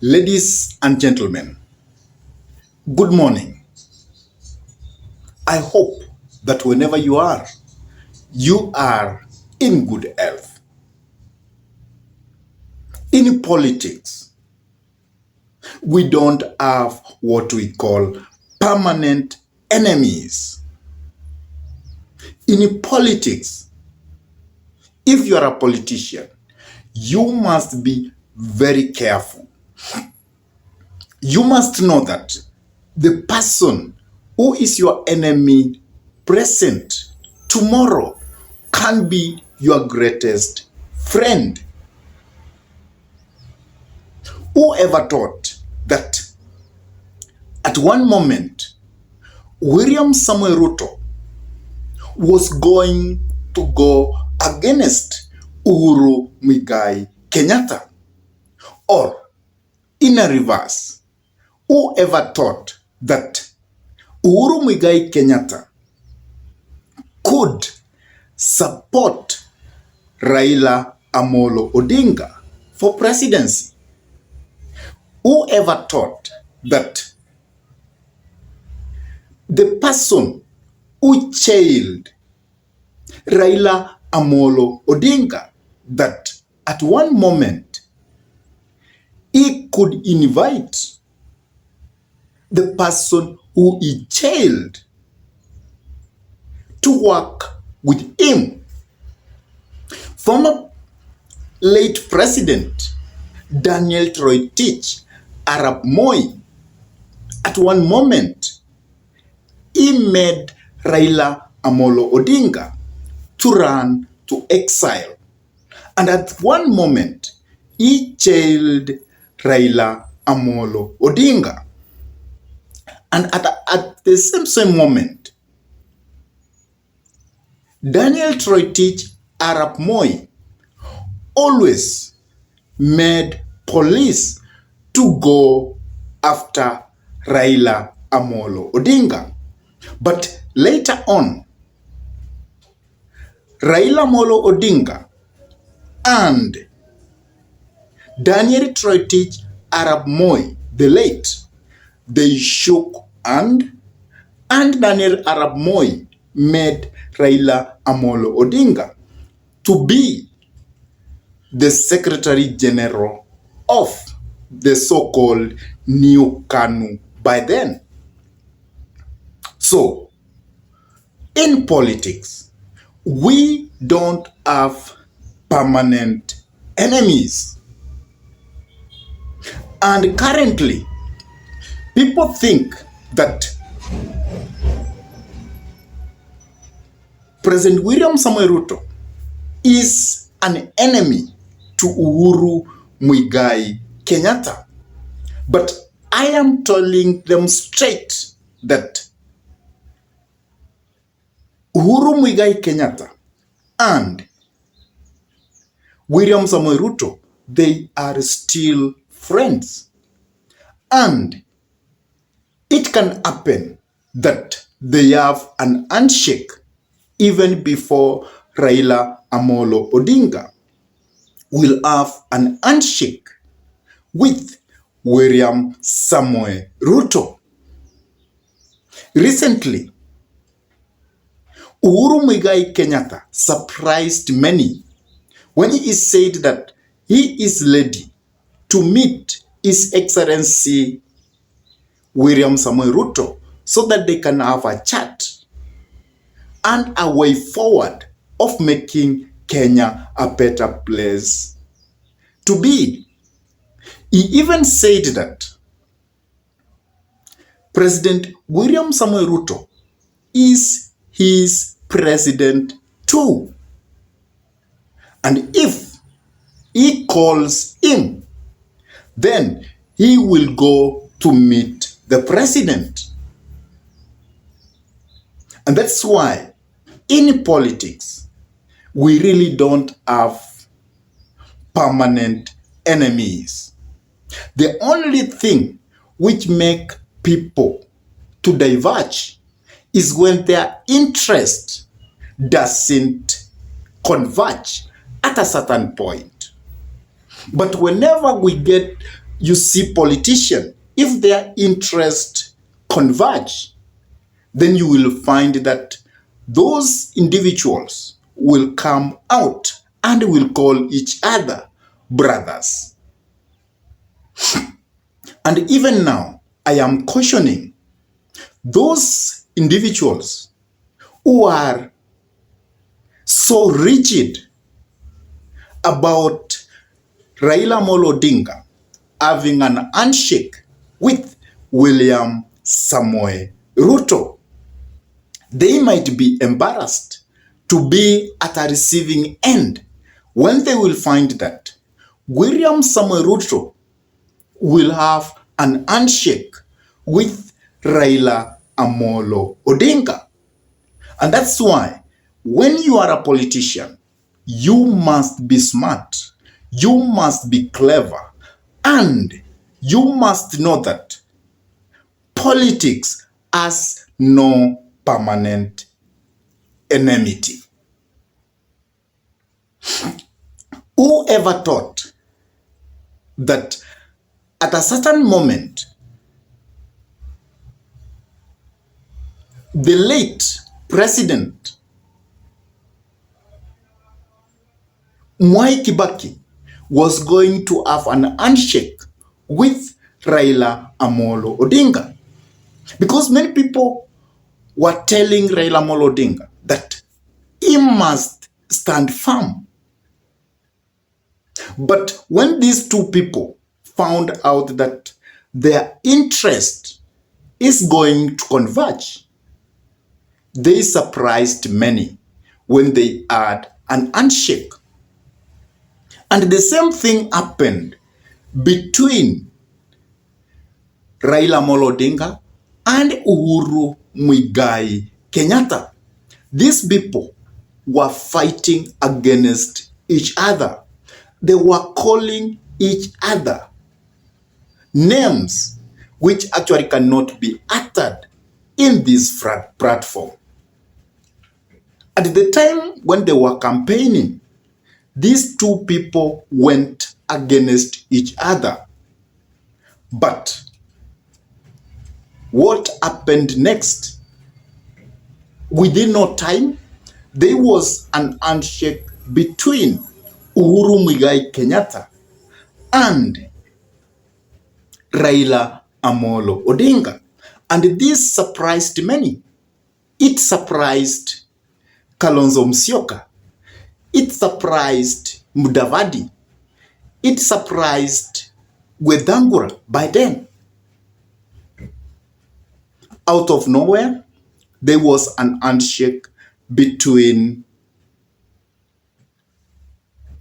Ladies and gentlemen, good morning. I hope that whenever you are in good health. In politics, we don't have what we call permanent enemies. In politics, if you are a politician, you must be very careful. You must know that the person who is your enemy present tomorrow can be your greatest friend. Whoever thought that at one moment William Samuel Ruto was going to go against Uhuru Muigai Kenyatta, or in a reverse, whoever thought that Uhuru Muigai Kenyatta could support Raila Amolo Odinga for presidency? Whoever thought that the person who jailed Raila Amolo Odinga, that at one moment he could invite the person who he jailed to work with him? Former late President Daniel Toroitich Arap Moi, at one moment, he made Raila Amolo Odinga to run to exile. And at one moment, he jailed Raila Amolo Odinga. And at the same moment, Daniel Toroitich Arap Moi always made police to go after Raila Amolo Odinga. But later on, Raila Amolo Odinga and Daniel Toroitich Arap Moi, the late, they shook and Daniel Arap Moi made Raila Amolo Odinga to be the Secretary General of the so-called New KANU by then. So, in politics, we don't have permanent enemies. And currently, people think that President William Samuel Ruto is an enemy to Uhuru Muigai Kenyatta. But I am telling them straight that Uhuru Muigai Kenyatta and William Samuel Ruto, they are still friends. And it can happen that they have an handshake even before Raila Amolo Odinga will have an handshake with William Samuel Ruto. Recently, Uhuru Muigai Kenyatta surprised many when he said that he is ready to meet His Excellency William Samuel Ruto so that they can have a chat and a way forward of making Kenya a better place to be. He even said that President William Samuel Ruto is his president too. And if he calls him, then he will go to meet the president. And that's why in politics, we really don't have permanent enemies. The only thing which make people to diverge is when their interest doesn't converge at a certain point. But whenever we get you see politicians, if their interests converge, then you will find that those individuals will come out and will call each other brothers. And even now, I am cautioning those individuals who are so rigid about Raila Amolo Odinga having an handshake with William Samoei Ruto. They might be embarrassed to be at a receiving end when they will find that William Samoei Ruto will have an handshake with Raila Amolo Odinga. And that's why when you are a politician, you must be smart, you must be clever, and you must know that politics has no permanent enmity. Whoever thought that at a certain moment the late President Mwai Kibaki was going to have an handshake with Raila Amolo Odinga? Because many people were telling Raila Amolo Odinga that he must stand firm. But when these two people found out that their interest is going to converge, they surprised many when they had an handshake. And the same thing happened between Raila Amolo Odinga and Uhuru Muigai Kenyatta. These people were fighting against each other. They were calling each other names which actually cannot be uttered in this platform. At the time when they were campaigning, these two people went against each other. But what happened next? Within no time, there was an handshake between Uhuru Muigai Kenyatta and Raila Amolo Odinga. And this surprised many. It surprised Kalonzo Musyoka. It surprised Mudavadi. It surprised Wetangula by then. Out of nowhere, there was an handshake between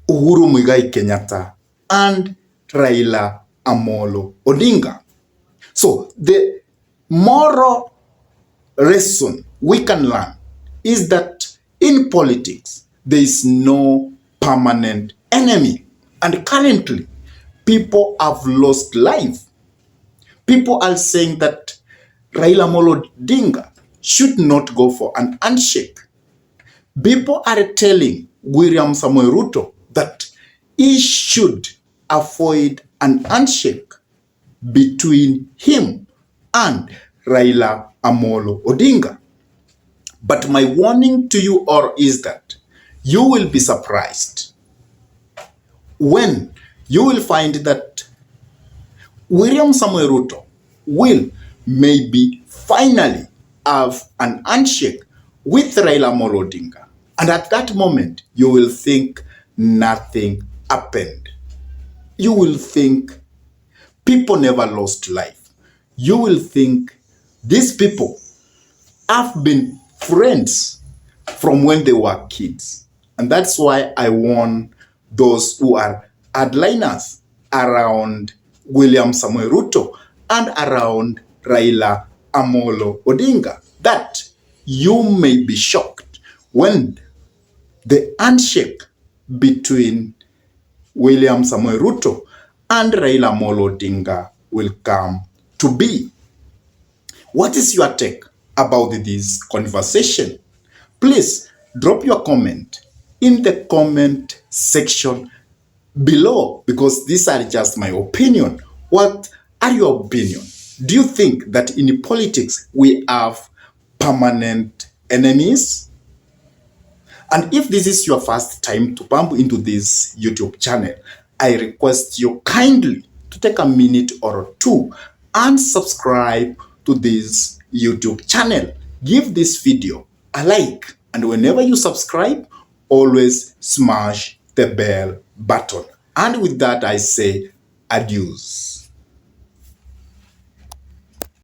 Uhuru Muigai Kenyatta and Raila Amolo Odinga. So the moral lesson we can learn is that in politics, there is no permanent enemy. And currently, people have lost life. People are saying that Raila Amolo Odinga should not go for an handshake. People are telling William Samoei Ruto that he should avoid an handshake between him and Raila Amolo Odinga. But my warning to you all is that you will be surprised when you will find that William Samoei Ruto will maybe finally have an handshake with Raila Amolo Odinga. And at that moment, you will think nothing happened. You will think people never lost life. You will think these people have been friends from when they were kids. And that's why I warn those who are hardliners around William Samoei Ruto and around Raila Amolo Odinga that you may be shocked when the handshake between William Samoei Ruto and Raila Amolo Odinga will come to be. What is your take about this conversation? Please drop your comment in the comment section below, because these are just my opinion What are your opinion? Do you think that in politics we have permanent enemies? And if this is your first time to bump into this YouTube channel, I request you kindly to take a minute or two and subscribe to this YouTube channel. Give this video a like, and whenever you subscribe, always smash the bell button. And with that, I say adios.